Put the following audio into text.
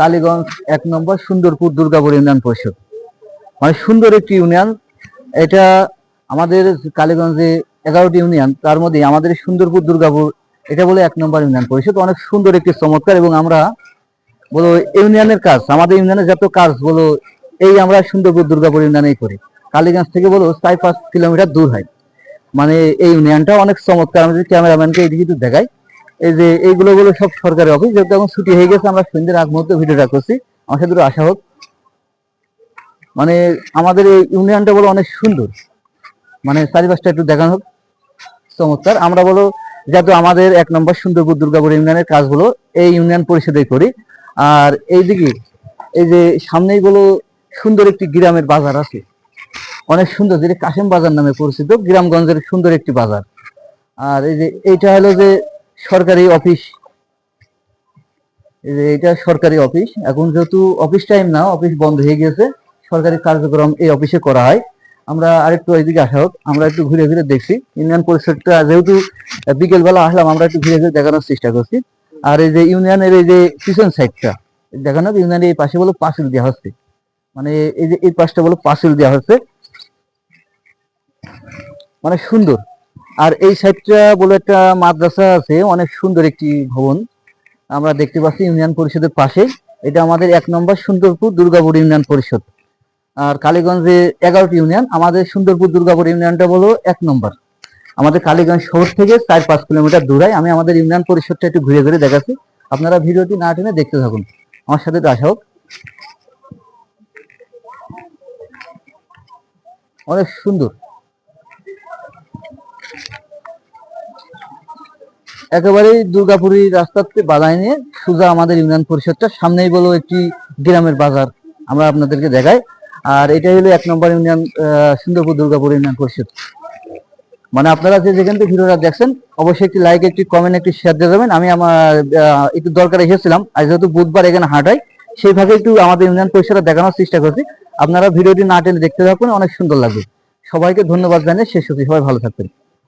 কালীগঞ্জ 1 নম্বর Sundarpur Durgapur union পরিষদ। মানে সুন্দর একটি ইউনিয়ন এটা। আমাদের কালীগঞ্জে 11টি ইউনিয়ন, তার মধ্যে আমাদের সুন্দরপুর দুর্গাপুর এটা বলে 1 নম্বর ইউনিয়ন পরিষদ। অনেক সুন্দর একটি চমৎকার, এবং আমরা বলো ইউনিয়নের কাজ, আমাদের ইউনিয়নের যত কাজ বলো এই আমরা সুন্দরপুর দুর্গাপুর ইউনিয়নেই করি। কালীগঞ্জ থেকে বলো 4-5 কিলোমিটার দূর হয়। মানে এই ইউনিয়নটা অনেক চমৎকার। আমি যদি ক্যামেরাম্যানকে এইদিকে একটু দেখাই, এই যে এইগুলো বলো সব সরকারি অফিস। যেহেতু এখন ছুটি হয়ে গেছে, আমরা সন্ধ্যের আগ মুহূর্তে ভিডিওটা করছি, আমার সাথে আসা হোক। মানে আমাদের এই ইউনিয়নটা বলো অনেক সুন্দর, মানে চারিপাশটা একটু দেখানো হোক, চমৎকার। আমরা বলো যেহেতু আমাদের 1 নম্বর সুন্দরপুর দুর্গাপুর ইউনিয়নের কাজগুলো এই ইউনিয়ন পরিষদে করি। আর এইদিকে এই যে সামনেই বলো সুন্দর একটি গ্রামের বাজার আছে, অনেক সুন্দর, যেটা কাশেম বাজার নামে পরিচিত, গ্রামগঞ্জের সুন্দর একটি বাজার। আর এই যে এইটা হলো যে সরকারি অফিস, এই যে এটা সরকারি অফিস। এখন যেহেতু অফিস টাইম না, অফিস বন্ধ হয়ে গেছে, সরকারি কার্যক্রম এই অফিসে করা হয়। আমরা আরেকটু এইদিকে আসা হোক, আমরা একটু ঘুরে ঘুরে দেখছি ইউনিয়ন পরিষদটা। যেহেতু বিকেল বেলা আসলাম, আমরা একটু ঘুরে ঘুরে দেখানোর চেষ্টা করছি। আর এই যে ইউনিয়নের এই যে পিছন সাইডটা দেখানো, ইউনিয়নের এই পাশে বলো পাঁচিল দেওয়া হচ্ছে, মানে এই যে এই পাশটা বলো পাঁচিল দেওয়া হচ্ছে, মানে সুন্দর। আর এই সাইডটা বলে একটা মাদ্রাসা আছে, অনেক সুন্দর একটি ভবন আমরা দেখতে পাচ্ছি ইউনিয়ন পরিষদের পাশে। এটা আমাদের 1 নম্বর সুন্দরপুর দুর্গাপুর ইউনিয়ন পরিষদ। আর কালীগঞ্জে 11টি ইউনিয়ন, আমাদের সুন্দরপুর দুর্গাপুর ইউনিয়নটা বলো 1 নম্বর। আমাদের কালীগঞ্জ শহর থেকে 4-5 কিলোমিটার দূরে। আমি আমাদের ইউনিয়ন পরিষদটা একটু ঘুরে ঘুরে দেখাচ্ছি, আপনারা ভিডিওটি না টেনে দেখতে থাকুন, আমার সাথে তো আসা হোক। অনেক সুন্দর, একেবারেই দুর্গাপুরি রাস্তাতে বাধায় নিয়ে সোজা আমাদের ইউনিয়ন পরিষদটা। সামনেই বলো একটি গ্রামের বাজার আমরা আপনাদেরকে দেখাই। আর এটাই হলো 1 নম্বর ইউনিয়ন সুন্দরপুর দুর্গাপুর ইউনিয়ন পরিষদ। মানে আপনারা যে যেখান থেকে ভিডিওটা দেখছেন, অবশ্যই একটি লাইক, একটি কমেন্ট, একটি শেয়ার দিয়ে যাবেন। আমি আমার একটু দরকার এসেছিলাম, আজ যেহেতু বুধবার এখানে হাট হয়, সেইভাবে একটু আমাদের ইউনিয়ন পরিষদটা দেখানোর চেষ্টা করছি। আপনারা ভিডিওটি না টেনে দেখতে থাকুন, অনেক সুন্দর লাগবে। সবাইকে ধন্যবাদ জানিয়ে শেষ করছি, সবাই ভালো থাকবেন।